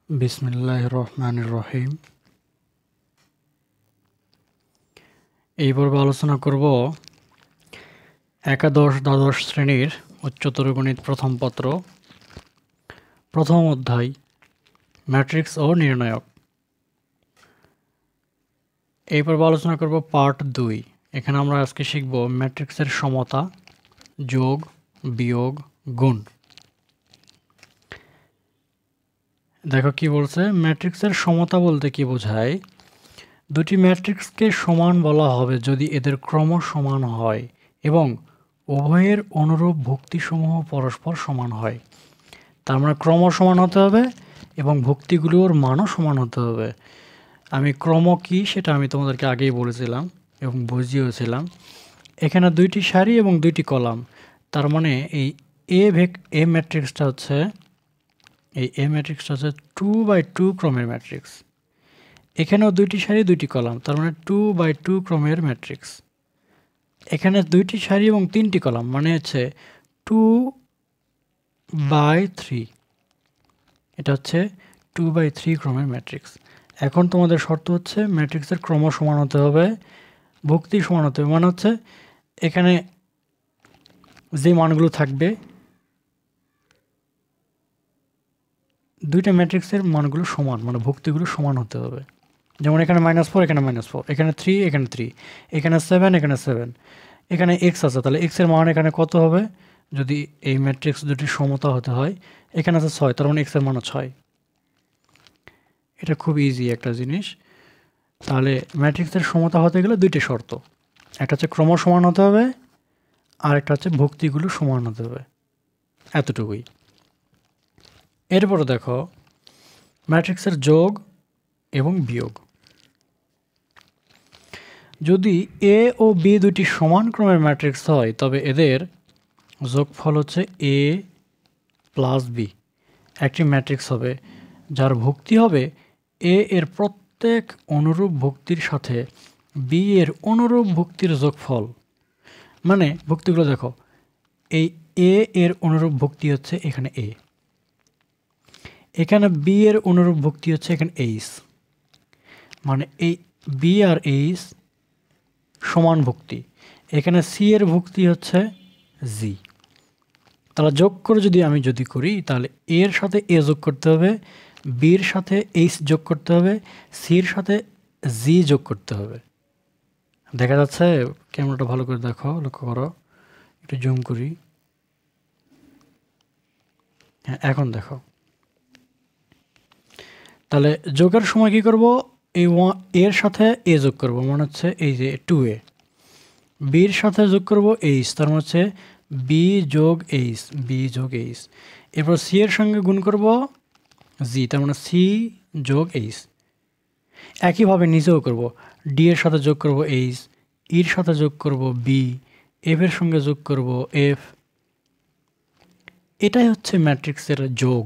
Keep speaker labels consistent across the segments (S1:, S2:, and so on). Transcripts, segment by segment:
S1: বিসমিল্লাহির রহমানির রহিম। এই পর্বে আলোচনা করব একাদশ দ্বাদশ শ্রেণীর উচ্চতর গণিত প্রথম পত্র প্রথম অধ্যায় ম্যাট্রিক্স ও নির্ণায়ক। এই পর্বে আলোচনা করব পার্ট 2। এখানে আমরা আজকে শিখব ম্যাট্রিক্সের সমতা, যোগ, বিয়োগ, গুণ। দেখো কি বলছে, ম্যাট্রিক্সের সমতা বলতে কি বোঝায়? দুটি ম্যাট্রিক্সকে সমান বলা হবে যদি এদের ক্রম সমান হয় এবং উভয়ের অনুরূপ ভুক্তিসমূহ পরস্পর সমান হয়। তার মানে ক্রম সমান হতে হবে এবং ভুক্তিগুলোর মানও সমান হতে হবে। আমি ক্রম কি সেটা আমি তোমাদেরকে আগেই বলেছিলাম এবং বুঝিয়েছিলাম। এখানে দুইটি সারি এবং দুইটি কলাম, তার মানে এই এ ম্যাট্রিক্সটা হচ্ছে 2/2 ক্রমের ম্যাট্রিক্স। এখানেও দুইটি সারি দুইটি কলাম, তার মানে 2/2 ক্রমের ম্যাট্রিক্স। এখানে দুইটি সারি এবং তিনটি কলাম, মানে হচ্ছে 2/3। এটা হচ্ছে 2/3 ক্রমের ম্যাট্রিক্স। এখন তোমাদের শর্ত হচ্ছে ম্যাট্রিক্সের ক্রম সমান হতে হবে, ভুক্তি সমান হতে হবে। মানে হচ্ছে এখানে যে মানগুলো থাকবে দুইটা ম্যাট্রিক্সের মানগুলো সমান, মানে ভুক্তিগুলো সমান হতে হবে। যেমন এখানে -4, এখানে -4, এখানে 3, এখানে 3, এখানে 7, এখানে 7, এখানে x আছে, তাহলে x এর মান এখানে কত হবে? যদি এই ম্যাট্রিক্স দুটি সমতা হতে হয়, এখানে আছে 6, তার মানে x এর মানও 6। এটা খুব ইজি একটা জিনিস। তাহলে ম্যাট্রিক্সের সমতা হতে গেলে দুইটি শর্ত, একটা হচ্ছে ক্রম সমান হতে হবে, আর একটা হচ্ছে ভুক্তিগুলো সমান হতে হবে। এতটুকুই। এরপরে দেখো ম্যাট্রিক্সের যোগ এবং বিয়োগ। যদি এ ও বি দুটি সমান ক্রমের ম্যাট্রিক্স হয় তবে এদের যোগফল হচ্ছে এ প্লাস বি। একটি ম্যাট্রিক্স হবে যার ভুক্তি হবে এ এর প্রত্যেক অনুরূপ ভুক্তির সাথে বি এর অনুরূপ ভুক্তির যোগফল। মানে ভুক্তিগুলো দেখো, এই এ এর অনুরূপ ভুক্তি হচ্ছে এখানে এ, এখানে বি এর অনুরূপ ভুক্তি হচ্ছে এখানে এইচ। মানে এই বি আর এইচ সমান ভুক্তি। এখানে সি এর ভুক্তি হচ্ছে জি। তাহলে যোগ করে যদি করি তাহলে এর সাথে এ যোগ করতে হবে, বির সাথে এইচ যোগ করতে হবে, সির সাথে জি যোগ করতে হবে। দেখা যাচ্ছে? ক্যামেরাটা ভালো করে দেখো, লক্ষ্য করো, একটু জুম করি। হ্যাঁ, এখন দেখো। তাহলে যোগের সময় কি করব? এই এর সাথে এ যোগ করব, মানে হচ্ছে এই যে 2a। বির সাথে যোগ করব এইচ, তার মানে হচ্ছে বি যোগ এইচ, বি যোগ এইচ। এরপর সি এর সঙ্গে গুণ করব জি, তার মানে সি যোগ এইচ। একইভাবে নিচেও করব, ডি এর সাথে যোগ করব এইচ, ইর সাথে যোগ করব বি, এফ এর সঙ্গে যোগ করব এফ। এটাই হচ্ছে ম্যাট্রিক্সের যোগ।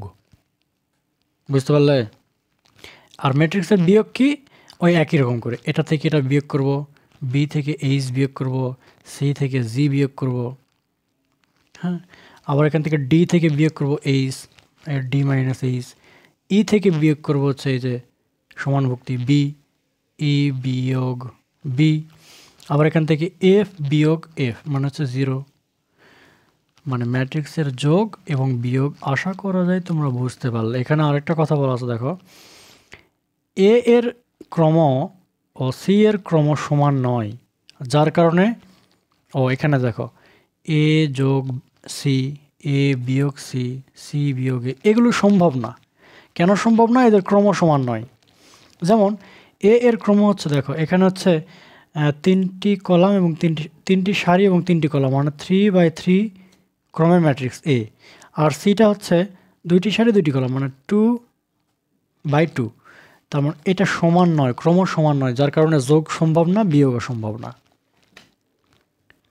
S1: বুঝতে পারলে? আর ম্যাট্রিক্সের বিয়োগ কি? ওই একই রকম করে এটা থেকে এটা বিয়োগ করব, বি থেকে এইচ বিয়োগ করব, সি থেকে জি বিয়োগ করব। হ্যাঁ, আবার এখান থেকে ডি থেকে বিয়োগ করব এইচ, ডি মাইনাস এইচ। ই থেকে বিয়োগ করব হচ্ছে এই যে সমানভুক্তি বি, ই বিয়োগ বি। আবার এখান থেকে এফ বিয়োগ এফ, মানে হচ্ছে 0। মানে ম্যাট্রিক্সের যোগ এবং বিয়োগ আশা করা যায় তোমরা বুঝতে পারলে। এখানে আরেকটা কথা বলা আছে, দেখো, এ এর ক্রম ও সি এর ক্রম সমান নয়, যার কারণে এখানে দেখো এ যোগ সি, এ বিয়োগ সি, সি বিয়োগ এ, এগুলো সম্ভব না। কেন সম্ভব না? এদের ক্রম সমান নয়। যেমন এ এর ক্রম হচ্ছে, দেখো এখানে হচ্ছে 3টি কলাম এবং তিনটি সারি এবং 3টি কলাম, মানে 3/3 ক্রমের ম্যাট্রিক্স এ। আর সিটা হচ্ছে 2টি সারি 2টি কলাম, মানে 2/2। তার মানে এটা সমান নয়, ক্রম সমান নয়, যার কারণে যোগ সম্ভব না, বিয়োগও সম্ভব না।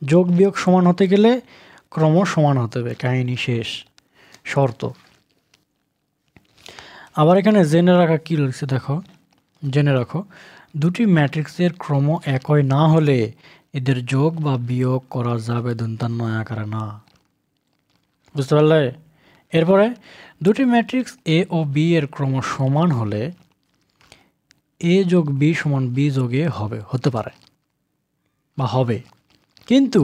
S1: যোগ বিয়োগ সমান হতে গেলে ক্রম সমান হতে হবে, কাহিনী শেষ, শর্ত। আবার এখানে জেনে রাখা কী লিখছে দেখো, জেনে রাখো, দুটি ম্যাট্রিক্সের ক্রম একই না হলে এদের যোগ বা বিয়োগ করা যাবে দন্তান্বয় আকারে না। বুঝতে পারলে? এরপরে দুটি ম্যাট্রিক্স এ ও বি এর ক্রম সমান হলে এ যোগ বি সমান বি যোগ এ হতে পারে বা হবে, কিন্তু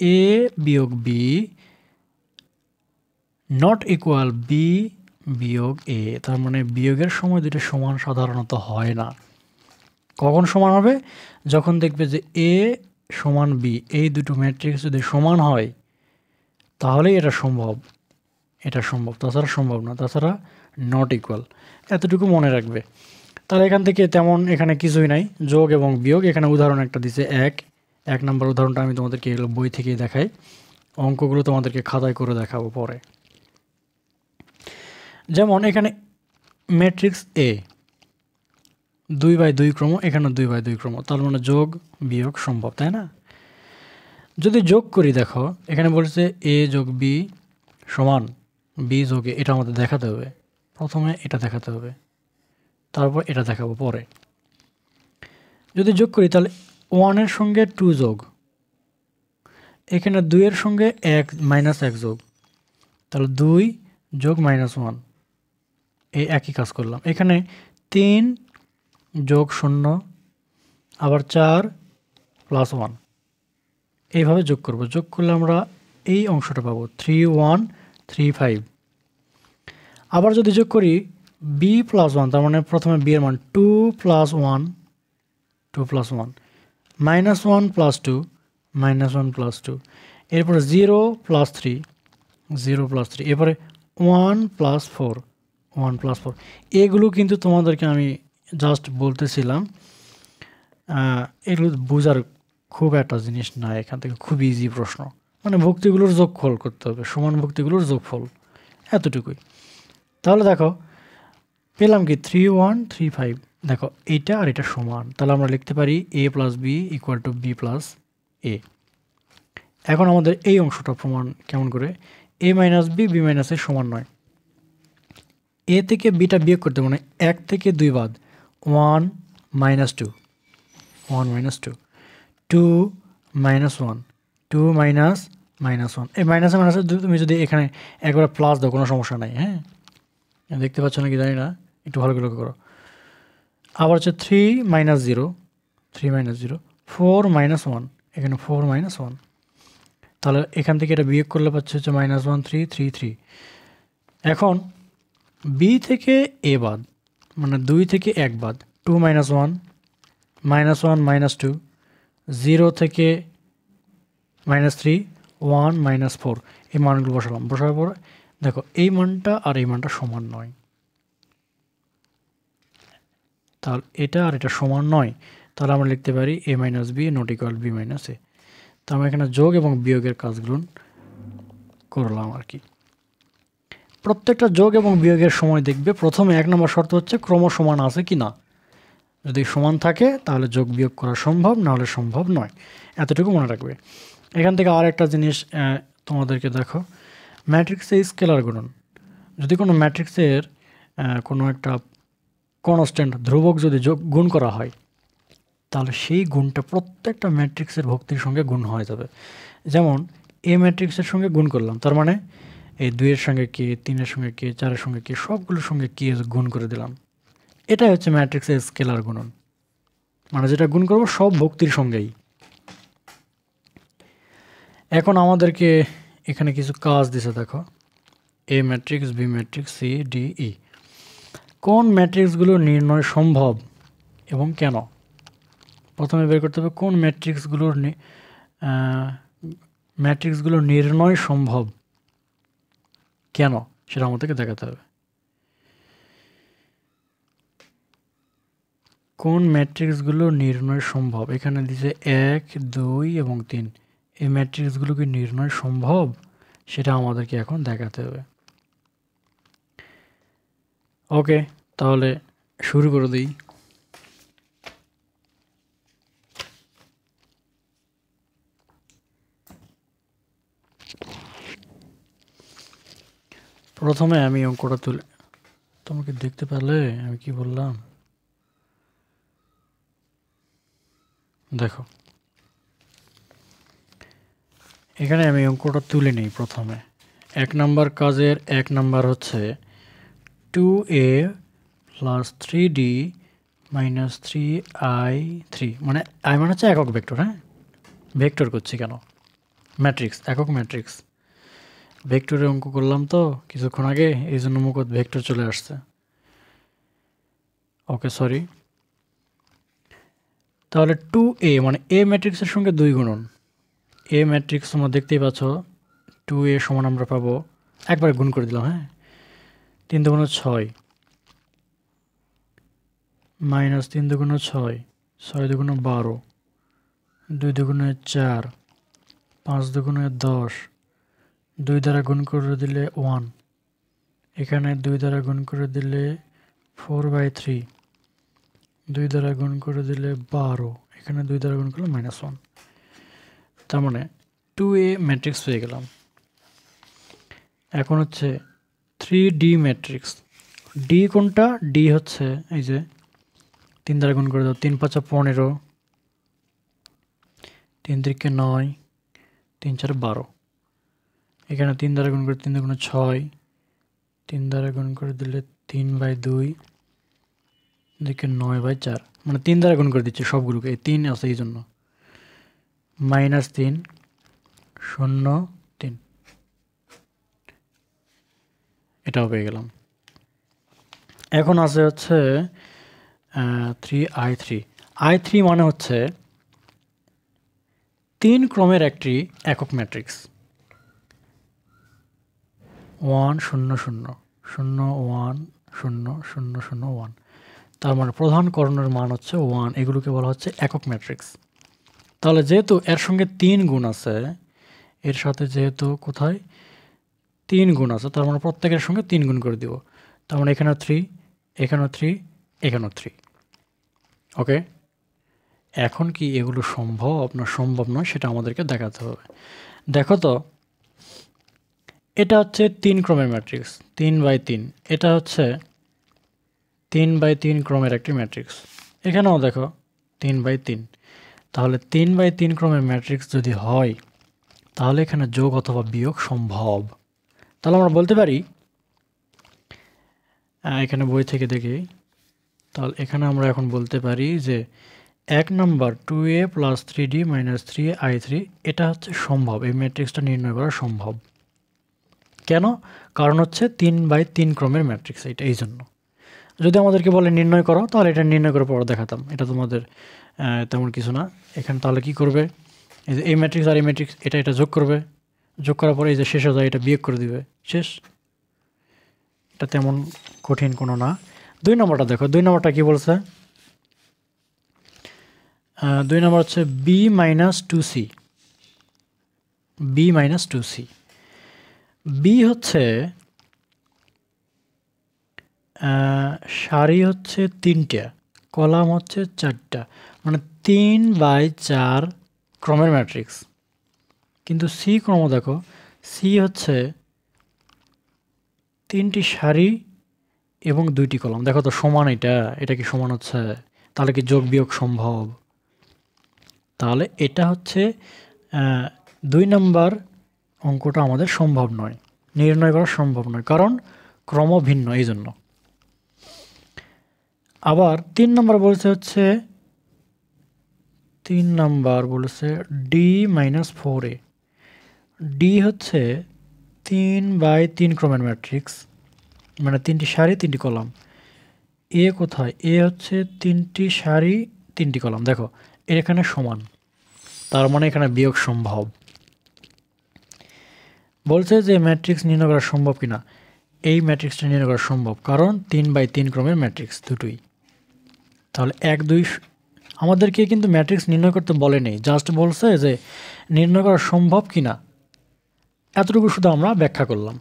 S1: এ বিয়োগ বি নট ইকুয়াল বি বিয়োগ এ। তার মানে বিয়োগের সময় দুটো সমান সাধারণত হয় না। কখন সমান হবে? যখন দেখবে যে এ সমান বি এই দুটো ম্যাট্রিক্স যদি সমান হয় তাহলেই এটা সম্ভব, তাছাড়া সম্ভব না, তাছাড়া নট ইকুয়াল। এতটুকু মনে রাখবে। তাহলে এখান থেকে তেমন এখানে কিছুই নাই, যোগ এবং বিয়োগ। এখানে উদাহরণ একটা দিছে এক নম্বর উদাহরণটা আমি তোমাদেরকে বই থেকেই দেখাই, অঙ্কগুলো তোমাদেরকে খাতায় করে দেখাবো পরে। যেমন এখানে ম্যাট্রিক্স এ 2/2 ক্রম, এখানে 2/2 ক্রম, তার মানে যোগ বিয়োগ সম্ভব, তাই না? যদি যোগ করি, দেখো এখানে বলছে এ যোগ বি সমান বি যোগ এ, এটা আমাদের দেখাতে হবে। প্রথমে এটা দেখাতে হবে, তারপর এটা দেখাবো পরে। যদি যোগ করি তাহলে 1-এর সঙ্গে 2 যোগ, এখানে 2-এর সঙ্গে -1 যোগ, তাহলে 2 যোগ -1, এই একই কাজ করলাম। এখানে 3 যোগ 0, আবার 4 + 1, এইভাবে যোগ করব। যোগ করলে আমরা এই অংশটা পাবো 3135। আবার যদি যোগ করি বি + 1, তার মানে প্রথমে বি এর মান 2 + 1, -1 + 2, -1 + 2, এরপরে 0 + 3, 0 + 3, এরপরে 1 + 4, 1 + 4। এগুলো কিন্তু তোমাদেরকে আমি জাস্ট বলতেছিলাম, এগুলো বোঝার খুব একটা জিনিস না, এখান থেকে খুব ইজি প্রশ্ন। মানে ভুক্তিগুলোর যোগফল করতে হবে, সমান ভুক্তিগুলোর যোগফল, এতটুকুই। তাহলে দেখো পেলাম কি 3135। দেখো এইটা আর এটা সমান, তাহলে আমরা লিখতে পারি a + b = b + a। এখন আমাদের এই অংশটা প্রমাণ কেমন করে? a - b b - a সমান নয়। এ থেকে বিটা বিয়োগ করতে, মানে 1 থেকে 2 বাদ, 1 - 2, 1 - 2, 2 - 1, 2 - -1। এই মাইনাসে মাইনাসে তুমি যদি এখানে একবার প্লাস দাও কোনো সমস্যা নাই, হ্যাঁ? দেখতে পাচ্ছ নাকি জানি না, একটু ভালো করে লক্ষ্য করো। আবার হচ্ছে 3 - 0, 3 - 0, 4 - 1, এখানে 4 - 1। তাহলে এখান থেকে এটা বিয়োগ করলে পাচ্ছে হচ্ছে -1 3 3 3। এখন বি থেকে এ বাদ, মানে 2 থেকে 1 বাদ, 2 - 1, -1 - 2, 0 থেকে -3, 1 - 4। এই মানগুলো বসার পর দেখো এই মানটা আর এই মানটা সমান নয়, তাহলে এটা আর এটা সমান নয়। তাহলে আমরা লিখতে পারি a - b not equal b - a। তো আমরা এখানে যোগ এবং বিয়োগের কাজগুলো করলাম আর কি। প্রত্যেকটা যোগ এবং বিয়োগের সময় দেখবে প্রথমে 1 নম্বর শর্ত হচ্ছে ক্রম সমান আছে কি না। যদি সমান থাকে তাহলে যোগ বিয়োগ করা সম্ভব, না হলে সম্ভব নয়। এতটুকু মনে রাখবে। এখান থেকে আর একটা জিনিস তোমাদেরকে দেখো, ম্যাট্রিক্সে স্কেলার গুণন। যদি কোনো ম্যাট্রিক্সের কোনো একটা কনস্ট্যান্ট ধ্রুবক যদি গুণ করা হয়, তাহলে সেই গুণটা প্রত্যেকটা ম্যাট্রিক্সের ভক্তির সঙ্গে গুণ হয়ে যাবে। যেমন এ ম্যাট্রিক্সের সঙ্গে গুণ করলাম, তার মানে এই 2-এর সঙ্গে কে, 3-এর সঙ্গে কে, 4-এর সঙ্গে কে, সবগুলোর সঙ্গে কে গুণ করে দিলাম। এটাই হচ্ছে ম্যাট্রিক্সের স্কেলার গুণন, মানে যেটা গুণ করবো সব ভক্তির সঙ্গেই। এখন আমাদেরকে এখানে কিছু কাজ দিছে, দেখো A matrix, B matrix, C D E. কোন ম্যাট্রিক্সগুলো নির্ণয় সম্ভব এবং কেন? প্রথমে বের করতে হবে কোন ম্যাট্রিক্সগুলো নির্ণয় সম্ভব, কেন সেটা আমাদেরকে দেখাতে হবে। কোন ম্যাট্রিক্সগুলো নির্ণয় সম্ভব, এখানে দিছে 1 2 এবং 3। এই ম্যাট্রিক্সগুলো কি নির্ণয় সম্ভব সেটা আমাদেরকে এখন দেখাতে হবে। ওকে, তাহলে শুরু করে দিই। প্রথমে আমি অঙ্কটা তুলে, তোমাকে দেখতে পেলে আমি কি বললাম? দেখো এখানে আমি অঙ্কটা তুলে নিই প্রথমে। এক নাম্বার কাজের 1 নাম্বার হচ্ছে 2a plus 3d minus 3i3, মানে আই মানে হচ্ছে একক ভেক্টর। হ্যাঁ, ভেক্টর করছি কেন, ম্যাট্রিক্স, একক ম্যাট্রিক্স। ভেক্টরের অঙ্ক করলাম তো কিছুক্ষণ আগে, এই জন্য মুখত ভেক্টর চলে আসছে। ওকে সরি। তাহলে 2a মানে এ ম্যাট্রিক্সের সঙ্গে 2 গুণন। এ ম্যাট্রিক্স তোমরা দেখতেই পাচ্ছ, 2a সমান আমরা পাবো, একবারে গুণ করে দিলাম। হ্যাঁ, 3 দুগুণ 6 মাইনাস 3 দুগুণ 6, 6 দুগুণ 12, 2 দুগুণ 4, 5 দুগুণ 10, 2 দ্বারা গুণ করে দিলে 1, এখানে 2 দ্বারা গুণ করে দিলে 4/3, 2 দ্বারা গুণ করে দিলে 12, এখানে 2 দ্বারা গুণ করলে -1। তার মানে 2a ম্যাট্রিক্স পেয়ে গেলাম। এখন হচ্ছে 3d ম্যাট্রিক্স। ডি কোনটা? ডি হচ্ছে এই যে 3 দ্বারা গুণ করে দাও, 3 5 15, 3 3 9, 3 4 12, এখানে 3 দ্বারা গুণ করে 3 দুগুণ 6, 3 দ্বারা গুণ করে দিলে 3/2, দিকে 9/4, মানে 3 দ্বারা গুণ করে দিচ্ছে সবগুলোকে, এই 3 আছে এই জন্য, -3 0 3, এটাও পেয়ে গেলাম। এখন আছে হচ্ছে 3i3। i3 মানে হচ্ছে 3 ক্রমের একটি একক ম্যাট্রিক্স, 1 0 0 0 1 0 0 0 1। তার মানে প্রধান কর্ণের মান হচ্ছে 1, এগুলোকে বলা হচ্ছে একক ম্যাট্রিক্স। তাহলে যেহেতু এর সঙ্গে 3 গুণ আছে, এর সাথে যেহেতু কোথায় 3 গুণ আছে, তার মানে প্রত্যেকের সঙ্গে 3 গুণ করে দিব। তার মানে এখানেও 3, এখানেও 3, এখানেও 3। ওকে, এখন কি এগুলো সম্ভব না সম্ভব নয় সেটা আমাদেরকে দেখাতে হবে। দেখো তো, এটা হচ্ছে 3 ক্রমের ম্যাট্রিক্স, 3/3। এটা হচ্ছে 3/3 ক্রমের একটি ম্যাট্রিক্স। এখানেও দেখো 3/3। তাহলে 3/3 ক্রমের ম্যাট্রিক্স যদি হয়, তাহলে এখানে যোগ অথবা বিয়োগ সম্ভব। তাহলে আমরা বলতে পারি, এখানে বই থেকে দেখি, তাহলে এখানে আমরা এখন বলতে পারি যে 1 number 2a plus 3d minus 3i3, এটা হচ্ছে সম্ভব, এই ম্যাট্রিক্সটা নির্ণয় করা সম্ভব। কেন? কারণ হচ্ছে 3/3 ক্রমের ম্যাট্রিক্স, এটা এই জন্য। যদি আমাদেরকে বলে নির্ণয় করো, তাহলে এটা নির্ণয় করে পরে দেখাতাম, এটা তোমাদের তেমন কিছু না। এখানে তাহলে কি করবে, এই যে এই ম্যাট্রিক্স আর এই ম্যাট্রিক্স, এটা যোগ করবে, যোগ করার পরে এই যে শেষ হয়ে যায় এটা বিয়োগ করে দিবে, শেষ। এটা তেমন কঠিন কোনো না। 2 নম্বরটা দেখো, 2 নম্বরটা কি বলছে? 2 নম্বর হচ্ছে b-2c। b-2c, বি হচ্ছে সারি হচ্ছে 3টা, কলাম হচ্ছে 4টা, মানে 3/4 ক্রমের ম্যাট্রিক্স। কিন্তু সি ক্রম দেখো, সি হচ্ছে 3টি সারি এবং 2টি কলাম। দেখো তো সমান, এটা কি সমান হচ্ছে? তাহলে কি যোগ বিয়োগ সম্ভব? তাহলে এটা হচ্ছে 2 নম্বর অঙ্কটা আমাদের সম্ভব নয়, নির্ণয় করা সম্ভব নয়, কারণ ক্রম ভিন্ন, এই জন্য। আবার 3 নম্বর বলছে হচ্ছে, 3 নম্বর বলেছে d-4a। ডি হচ্ছে 3/3 ক্রমের ম্যাট্রিক্স, মানে 3টি সারি 3টি কলাম। এ কোথায়? এ হচ্ছে 3টি সারি 3টি কলাম। দেখো এখানে সমান, তার মানে এখানে বিয়োগ সম্ভব। বলছে যে ম্যাট্রিক্স নির্ণয় করা সম্ভব কিনা, এই ম্যাট্রিক্সটা নির্ণয় করা সম্ভব, কারণ 3/3 ক্রমের ম্যাট্রিক্স দুটোই। তাহলে 1 2 আমাদেরকে কিন্তু ম্যাট্রিক্স নির্ণয় করতে বলে নেই, জাস্ট বলছে যে নির্ণয় করা সম্ভব কিনা, এতটুকু শুধু আমরা ব্যাখ্যা করলাম।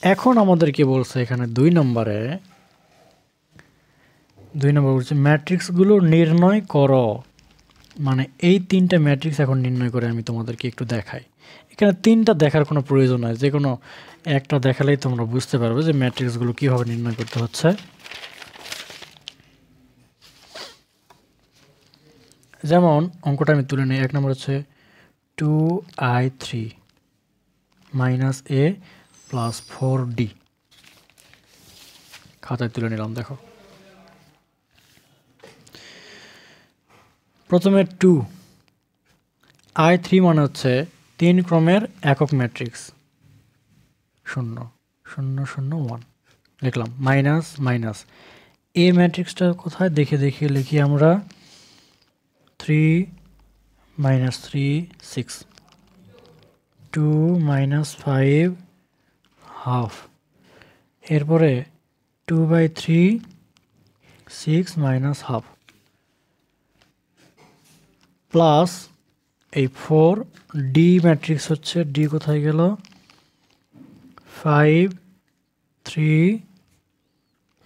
S1: এখন আমাদেরকে বলছে এখানে 2 নম্বরে বলছে ম্যাট্রিক্সগুলো নির্ণয় করো, মানে এই 3টা ম্যাট্রিক্স এখন নির্ণয় করে আমি তোমাদেরকে একটু দেখাই। এখানে 3টা দেখার কোনো প্রয়োজন নাই, যে কোনো একটা দেখালেই তোমরা বুঝতে পারবে যে ম্যাট্রিক্সগুলো কীভাবে নির্ণয় করতে হচ্ছে। যেমন অঙ্কটা আমি তুলে নিই। 1 নম্বর হচ্ছে 2i3 মাইনাস এ প্লাস 4d খাতায় তুলে নিলাম। দেখো প্রথমে 2 I3 মানে হচ্ছে 3 ক্রমের একক ম্যাট্রিক্স 0 0 0 1 লিখলাম মাইনাস মাইনাস এ ম্যাট্রিক্সটা কোথায় দেখে দেখে লিখি আমরা 3 minus 3 6 2 minus 5 half এরপরে 2/3 6 minus half প্লাস এই 4 ডি ম্যাট্রিক্স হচ্ছে ডি কোথায় গেল 5 3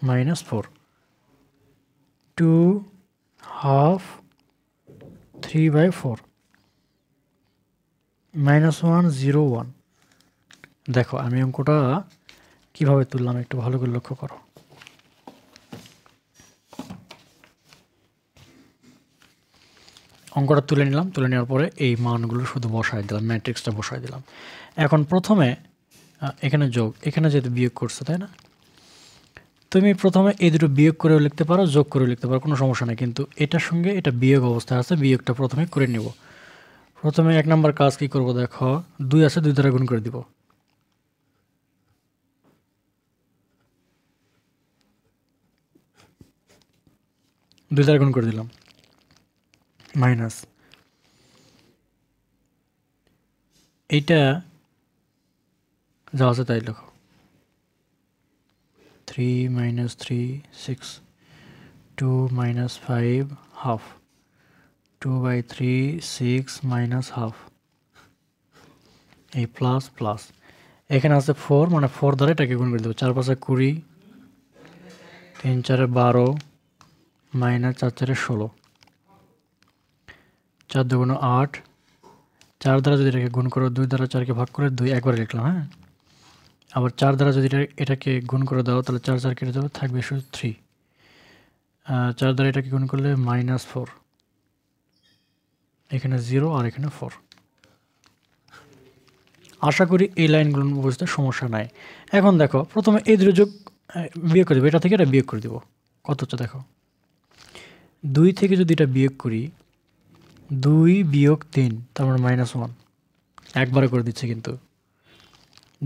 S1: minus 4 2 half 3/4 -1 0 1 দেখো আমি অঙ্কটা কিভাবে তুললাম একটু ভালো করে লক্ষ্য করো। অঙ্কটা তুলে নিলাম, তুলে নেওয়ার পরে এই মানগুলো শুধু বসায় দিলাম, ম্যাট্রিক্সটা বসায় দিলাম। এখন প্রথমে এখানে যোগ, এখানে যেহেতু বিয়োগ করছো তাই না, তুমি প্রথমে এই দুটো বিয়োগ করেও লিখতে পারো, যোগ করেও লিখতে পারো, কোনো সমস্যা নেই। কিন্তু এটার সঙ্গে এটা বিয়োগ অবস্থায় আছে, বিয়োগটা প্রথমে করে নিব। প্রথমে 1 নম্বর কাজ কি করব, দেখো 2 আছে 2 দ্বারা গুণ করে দিব। দুই দ্বারা গুণ করে দিলাম, মাইনাস এইটা যা আছে তাই লেখো 3 minus 3 6 2 minus 5 half 2/3 6 minus half এই প্লাস প্লাস এখানে আছে 4 মানে 4 দ্বারা এটাকে গুণ করে দেবো। 4 5 20 3 4 12 মাইনাস 4 4 16 4 2 8 4 দ্বারা যদি এটাকে গুণ করো 2 দ্বারা 4কে ভাগ করে 2 একবারে লিখলাম। হ্যাঁ, আবার 4 দ্বারা যদি এটাকে গুণ করে দাও তাহলে 4 4 কেটে যাবে, থাকবে শুধু 3। 4 দ্বারা এটাকে গুণ করলে -4, এখানে 0 আর এখানে 4। আশা করি এই লাইনগুলো বুঝতে সমস্যা নাই। এখন দেখো প্রথমে এই দুটো যোগ বিয়োগ করে দেবো, এটা থেকে এটা বিয়োগ করে দেবো। কত হচ্ছে দেখো, 2 থেকে যদি এটা বিয়োগ করি 2 বিয়োগ 3 তার মানে -1, একবারে করে দিচ্ছে কিন্তু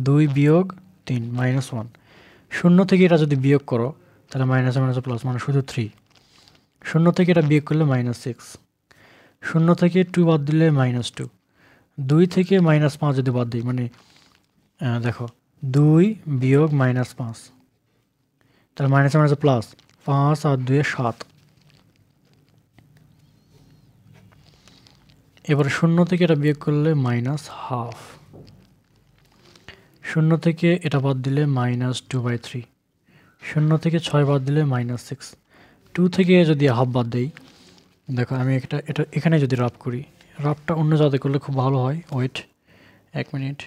S1: 2 বিয়োগ 3 -1। 0 থেকে এটা যদি বিয়োগ করো তাহলে মাইনাস মাইনাস প্লাস মানে শুধু 3। 0 থেকে এটা বিয়োগ করলে -6। 0 থেকে 2 বাদ দিলে -2। 2 থেকে -5 যদি বাদ দিই মানে দেখো 2 বিয়োগ -5 তাহলে মাইনাস মাইনাস প্লাস 5 আর 2 7। এবারে 0 থেকে এটা বিয়োগ করলে -1/2। 0 থেকে এটা বাদ দিলে -2/3। 0 থেকে 6 বাদ দিলে -6। 2 থেকে যদি হাফ বাদ দেই, দেখো আমি এটা এখানে যদি রাফ করি, রাফটা অন্য জায়গাতে করলে খুব ভালো হয়। Wait 1 minute.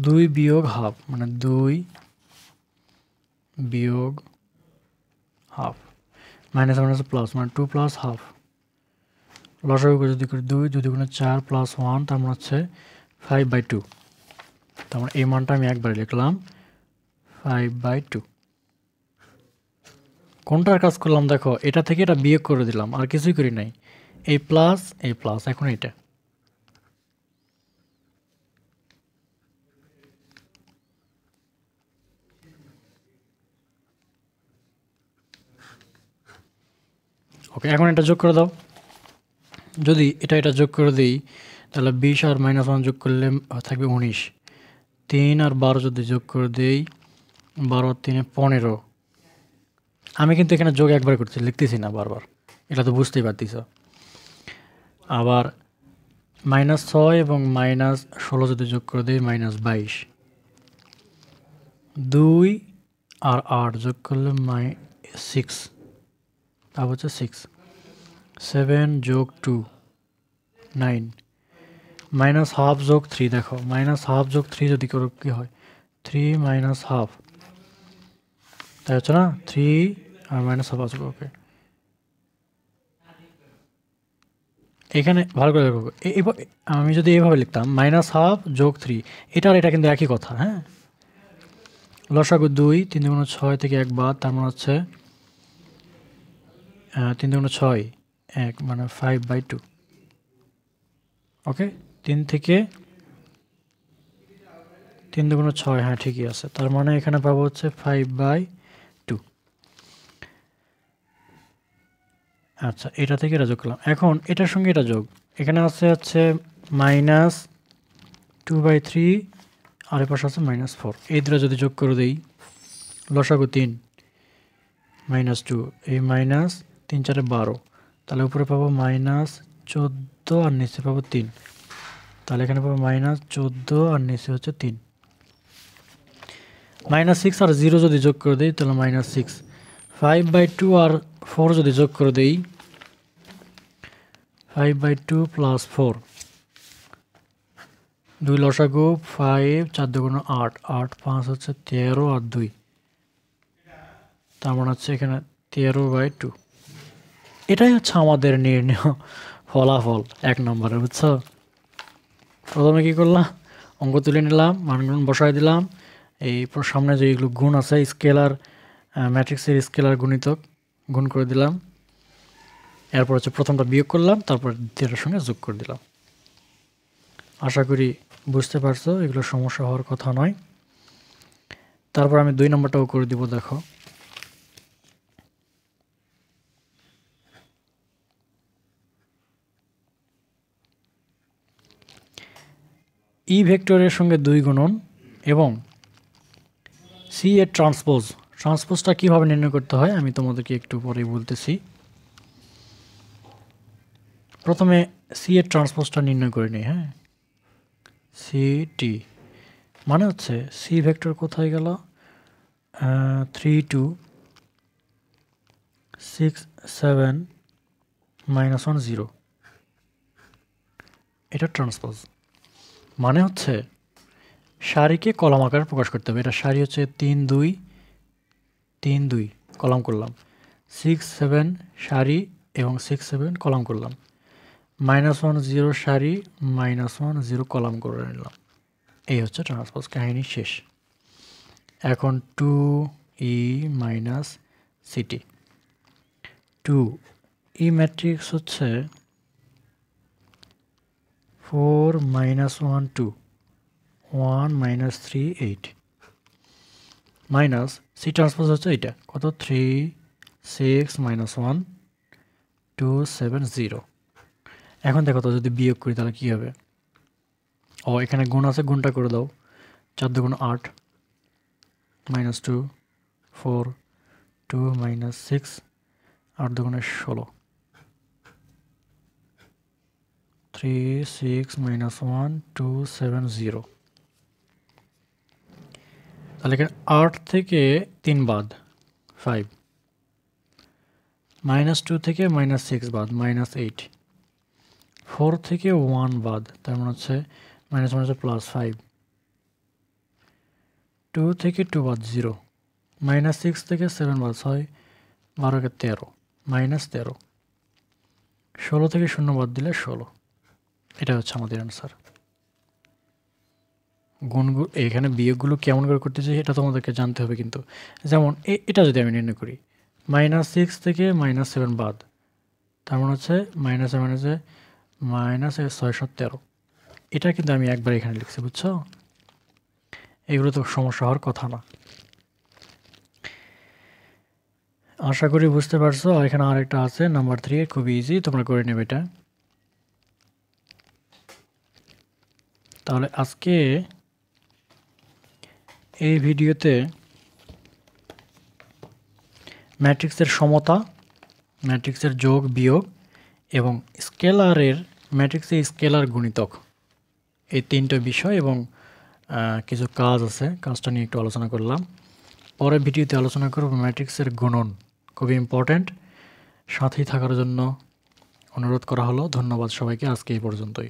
S1: দুই বিয়োগ হাফ মানে 2 বিয়োগ হাফ মাইনাস মাইনাস প্লাস মানে 2 প্লাস হাফ। লসাগু যদি করি 2 যদি কোনো 4 প্লাস 1 তার মানে হচ্ছে 5/2। তার মানে এই মানটা আমি একবারে লিখলাম 5/2। কোনটার কাজ করলাম দেখো, এটা থেকে এটা বিয়োগ করে দিলাম, আর কিছুই করি নাই। এই প্লাস এখন এটা ওকে। এখন এটা যোগ করে দাও, যদি এটা যোগ করে দিই তাহলে 20 আর -1 যোগ করলে থাকবে 19। 3 আর 12 যদি যোগ করে দিই 12 আর 3 15। আমি কিন্তু এখানে যোগ একবার করছি, লিখতেছি না বারবার, এটা তো বুঝতেই পারতিস। আবার -6 এবং -16 যদি যোগ করে দিই -22। 2 আর 8 যোগ করলে 6, তারপর হচ্ছে 6। 7 যোগ 2 9 -1/2 যোগ 3। দেখো -1/2 যোগ 3 যদি করো কী হয়, 3 -1/2 তাই হচ্ছে না, 3 আর -1/2 আসবে। ওকে, এখানে ভালো করে দেখো, আমি যদি এইভাবে লিখতাম -12 যোগ 3, এটা আর এটা কিন্তু একই কথা। হ্যাঁ, লসাগু 2, 3 দুগুণ 6 থেকে 1 বাদ, তার মানে হচ্ছে 3 দুগুণ 6, 1 মানে 5/2। ওকে, 3 থেকে 3 দুগুণ 6, হ্যাঁ ঠিকই আছে। তার মানে এখানে পাবো হচ্ছে 5/2। আচ্ছা, এটা থেকে এটা যোগ করলাম। এখন এটার সঙ্গে এটা যোগ, এখানে আছে হচ্ছে -2/3 আর এর পাশে আছে -4। এই দুটো যদি যোগ করে দিই, লসাগু 3 -2, এই -3 4 12, তাহলে উপরে পাবো -14 আর নিচে পাবো 3, তাহলে এখানে পাবো -14 আর নিচে হচ্ছে 3। -6 আর 0 যদি যোগ করে দিই তাহলে -6। 5/2 আর 4 যদি যোগ করে দিই, 5/2 + 4, 2 লসাগু 5, 4 দুগুণ 8, 8 5 হচ্ছে 13 আর 2, তার মানে হচ্ছে এখানে 13/2। এটাই হচ্ছে আমাদের নির্ণয় ফলাফল 1 নম্বরে, বুঝছো? প্রথমে কি করলাম, অঙ্ক তুলে নিলাম, মানগুলো বসাই দিলাম, এই সামনে যে এগুলো গুণ আছে স্কেলার, ম্যাট্রিক্সের স্কেলার গুণিতক গুণ করে দিলাম, এরপর হচ্ছে প্রথমটা বিয়োগ করলাম, তারপর দ্বিতীয়টার সঙ্গে যোগ করে দিলাম। আশা করি বুঝতে পারছো, এগুলো সমস্যা হওয়ার কথা নয়। তারপর আমি 2 নম্বরটাও করে দিব। দেখো, ই ভেক্টরের সঙ্গে 2 গুণন এবং সি এর ট্রান্সপোজটা কীভাবে নির্ণয় করতে হয় আমি তোমাদেরকে একটু পরেই বলতেছি। প্রথমে সি এর ট্রান্সপোজটা নির্ণয় করে নিই। হ্যাঁ, সিটি মানে হচ্ছে সি ভেক্টর কোথায় গেল, 3 2 6 7 -1 0, এটা ট্রান্সপোজ। মানে হচ্ছে সারিকে কলাম আকারে প্রকাশ করতে হবে। এটা সারি হচ্ছে 3 2 3 2 কলাম করলাম, 6 7 সারি এবং 6 7 কলাম করলাম, -1 0 সারি, -1 0 কলাম করে নিলাম। এই হচ্ছে ট্রান্সপোজ, কাহিনী শেষ। এখন 2e - সিটি, 2e ম্যাট্রিক্স হচ্ছে 4 -1 2, 1 -3 8, মাইনাস সি ট্রান্সপোজ হচ্ছে এটা কত, 3 6 -1 2 7 0। এখন দেখো তো, যদি বিয়োগ করি তাহলে কী হবে? ও, এখানে গুণ আছে, গুণটা করে দাও। 4 দুগুণ 8, -2 4 2 -6, 8 দুগুণে 16, 3 6 -1 2 7 0। তাহলে এখানে 8 থেকে 3 বাদ 5, -2 থেকে -6 বাদ -8, 4 থেকে 1 বাদ, তার মানে হচ্ছে -1 হচ্ছে +5, 2 থেকে 2 বাদ 0, -6 থেকে 7 বাদ 6, 12 কে 13, -13, 16 থেকে 0 বাদ দিলে 16। এটা হচ্ছে আমাদের অ্যান্সার। গুণগুলো এখানে বিয়োগগুলো কেমন করে করতে চাই এটা তোমাদেরকে জানতে হবে কিন্তু। যেমন এটা যদি আমি নির্ণয় করি, -6 থেকে -7 বাদ, তার মানে হচ্ছে -7 হচ্ছে -6 7 13। এটা কিন্তু আমি একবার এখানে লিখছি, বুঝছো? এগুলো তো সমস্যা হওয়ার কথা না। আশা করি বুঝতে পারছো। আর এখানে আরেকটা আছে নাম্বার 3, খুবই ইজি, তোমরা করে নেবে এটা। তাহলে আজকে এই ভিডিওতে ম্যাট্রিক্সের সমতা, ম্যাট্রিক্সের যোগ বিয়োগ এবং স্কেলারের ম্যাট্রিক্সের স্কেলার গুণিতক, এই 3টা বিষয় এবং কিছু কাজ আছে, কাজটা নিয়ে একটু আলোচনা করলাম। পরের ভিডিওতে আলোচনা করব ম্যাট্রিক্সের গুণন, খুবই ইম্পর্ট্যান্ট। সাথেই থাকার জন্য অনুরোধ করা হলো। ধন্যবাদ সবাইকে, আজকে এই পর্যন্তই।